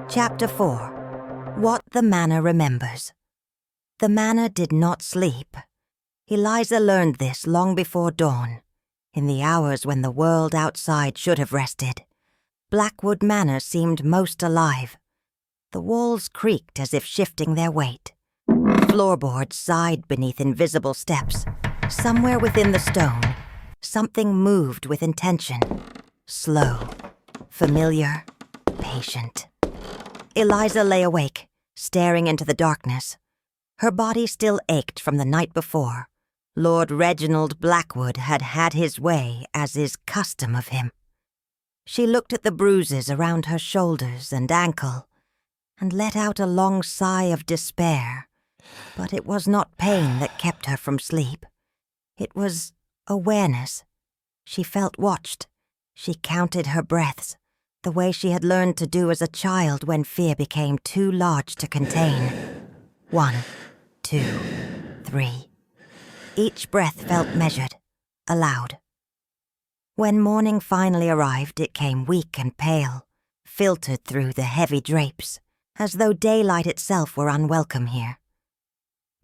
Chapter 4. What the Manor Remembers. The Manor did not sleep. Eliza learned this long before dawn, in the hours when the world outside should have rested. Blackwood Manor seemed most alive. The walls creaked as if shifting their weight. Floorboards sighed beneath invisible steps. Somewhere within the stone, something moved with intention. Slow, familiar, patient. Eliza lay awake, staring into the darkness. Her body still ached from the night before. Lord Reginald Blackwood had had his way, as is custom of him. She looked at the bruises around her shoulders and ankle, and let out a long sigh of despair. But it was not pain that kept her from sleep. It was awareness. She felt watched. She counted her breaths, the way she had learned to do as a child when fear became too large to contain. 1, 2, 3. Each breath felt measured, aloud. When morning finally arrived, it came weak and pale, filtered through the heavy drapes, as though daylight itself were unwelcome here.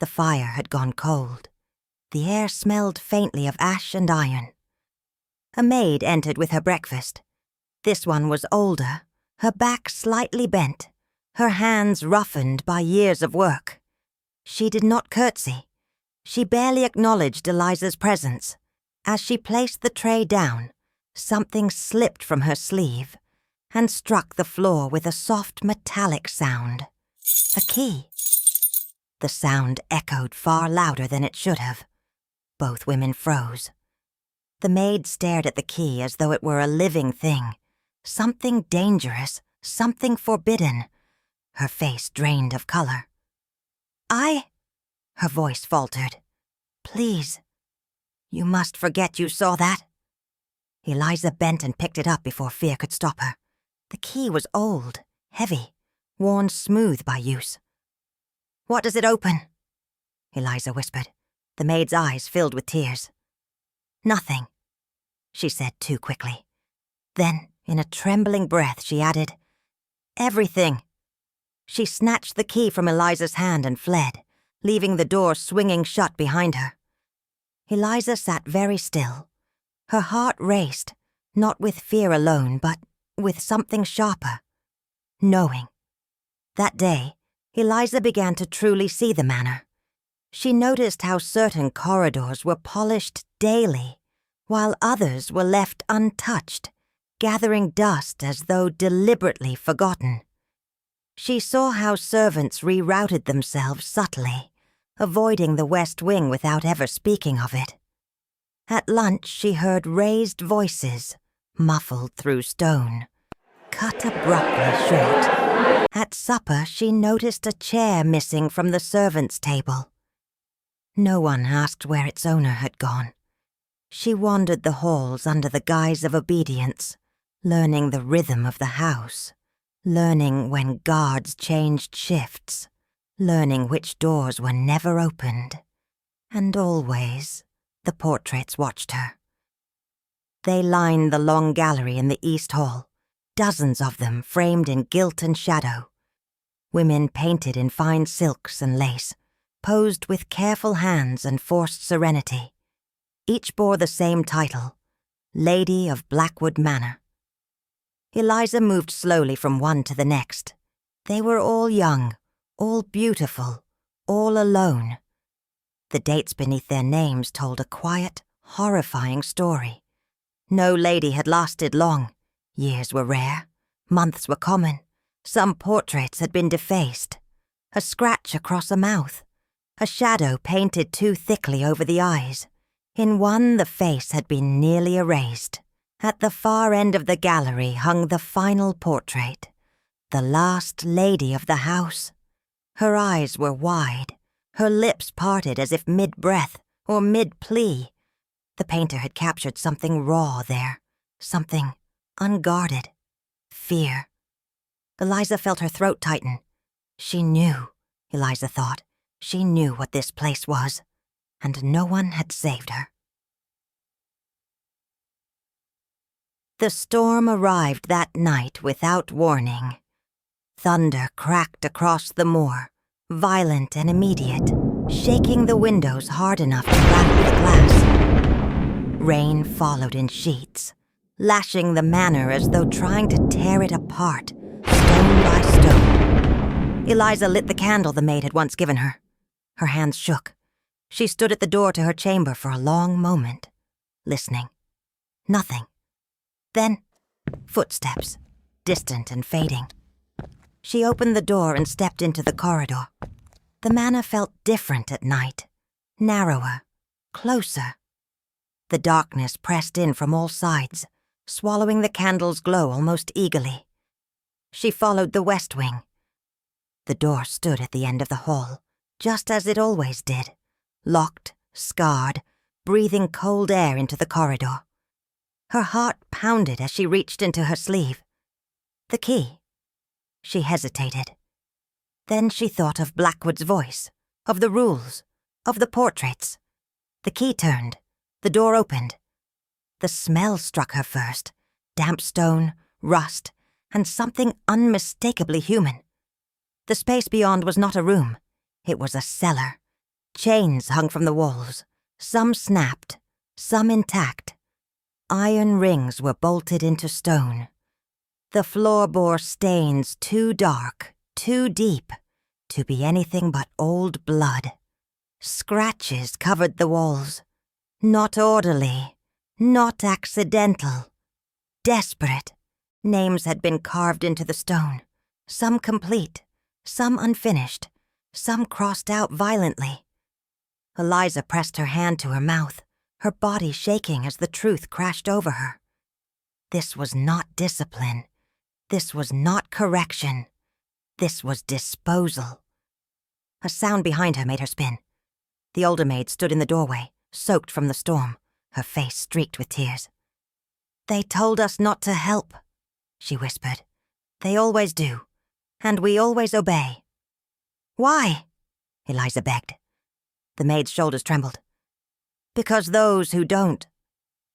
The fire had gone cold. The air smelled faintly of ash and iron. A maid entered with her breakfast. This one was older, her back slightly bent, her hands roughened by years of work. She did not curtsy. She barely acknowledged Eliza's presence. As she placed the tray down, something slipped from her sleeve and struck the floor with a soft metallic sound. A key. The sound echoed far louder than it should have. Both women froze. The maid stared at the key as though it were a living thing. Something dangerous, something forbidden. Her face drained of color. Her voice faltered. Please. You must forget you saw that. Eliza bent and picked it up before fear could stop her. The key was old, heavy, worn smooth by use. What does it open? Eliza whispered. The maid's eyes filled with tears. Nothing, she said too quickly. Then, in a trembling breath, she added, everything. She snatched the key from Eliza's hand and fled, leaving the door swinging shut behind her. Eliza sat very still. Her heart raced, not with fear alone, but with something sharper. Knowing. That day, Eliza began to truly see the manor. She noticed how certain corridors were polished daily, while others were left untouched, gathering dust as though deliberately forgotten. She saw how servants rerouted themselves subtly, avoiding the West Wing without ever speaking of it. At lunch she heard raised voices, muffled through stone, cut abruptly short. At supper she noticed a chair missing from the servants' table. No one asked where its owner had gone. She wandered the halls under the guise of obedience, learning the rhythm of the house, learning when guards changed shifts, learning which doors were never opened. And always, the portraits watched her. They lined the long gallery in the East Hall, dozens of them framed in gilt and shadow. Women painted in fine silks and lace, posed with careful hands and forced serenity. Each bore the same title, Lady of Blackwood Manor. Eliza moved slowly from one to the next. They were all young, all beautiful, all alone. The dates beneath their names told a quiet, horrifying story. No lady had lasted long. Years were rare. Months were common. Some portraits had been defaced. A scratch across a mouth. A shadow painted too thickly over the eyes. In one, the face had been nearly erased. At the far end of the gallery hung the final portrait, the last lady of the house. Her eyes were wide, her lips parted as if mid-breath or mid-plea. The painter had captured something raw there, something unguarded. Fear. Eliza felt her throat tighten. She knew, Eliza thought. She knew what this place was, and no one had saved her. The storm arrived that night without warning. Thunder cracked across the moor, violent and immediate, shaking the windows hard enough to rattle the glass. Rain followed in sheets, lashing the manor as though trying to tear it apart, stone by stone. Eliza lit the candle the maid had once given her. Her hands shook. She stood at the door to her chamber for a long moment, listening. Nothing. Then, footsteps, distant and fading. She opened the door and stepped into the corridor. The manor felt different at night, narrower, closer. The darkness pressed in from all sides, swallowing the candle's glow almost eagerly. She followed the west wing. The door stood at the end of the hall, just as it always did, locked, scarred, breathing cold air into the corridor. Her heart pounded as she reached into her sleeve. The key. She hesitated. Then she thought of Blackwood's voice, of the rules, of the portraits. The key turned. The door opened. The smell struck her first. Damp stone, rust, and something unmistakably human. The space beyond was not a room. It was a cellar. Chains hung from the walls, some snapped, some intact. Iron rings were bolted into stone. The floor bore stains too dark, too deep, to be anything but old blood. Scratches covered the walls. Not orderly, not accidental. Desperate. Names had been carved into the stone, some complete, some unfinished, some crossed out violently. Eliza pressed her hand to her mouth, her body shaking as the truth crashed over her. This was not discipline. This was not correction. This was disposal. A sound behind her made her spin. The older maid stood in the doorway, soaked from the storm, her face streaked with tears. "They told us not to help," she whispered. "They always do, and we always obey." "Why?" Eliza begged. The maid's shoulders trembled. "Because those who don't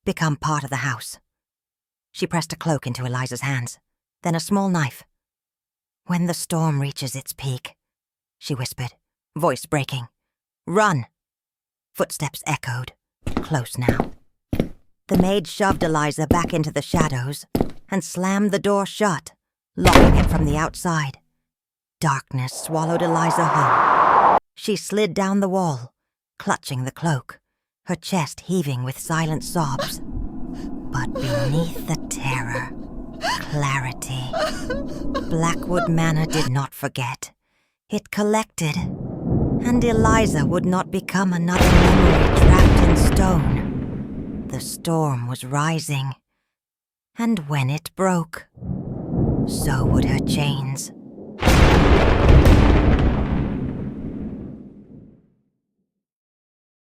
become part of the house." She pressed a cloak into Eliza's hands, then a small knife. "When the storm reaches its peak," she whispered, voice breaking, "run." Footsteps echoed, close now. The maid shoved Eliza back into the shadows and slammed the door shut, locking it from the outside. Darkness swallowed Eliza whole. She slid down the wall, clutching the cloak, her chest heaving with silent sobs. But beneath the terror, clarity. Blackwood Manor did not forget. It collected, and Eliza would not become another memory trapped in stone. The storm was rising, and when it broke, so would her chains.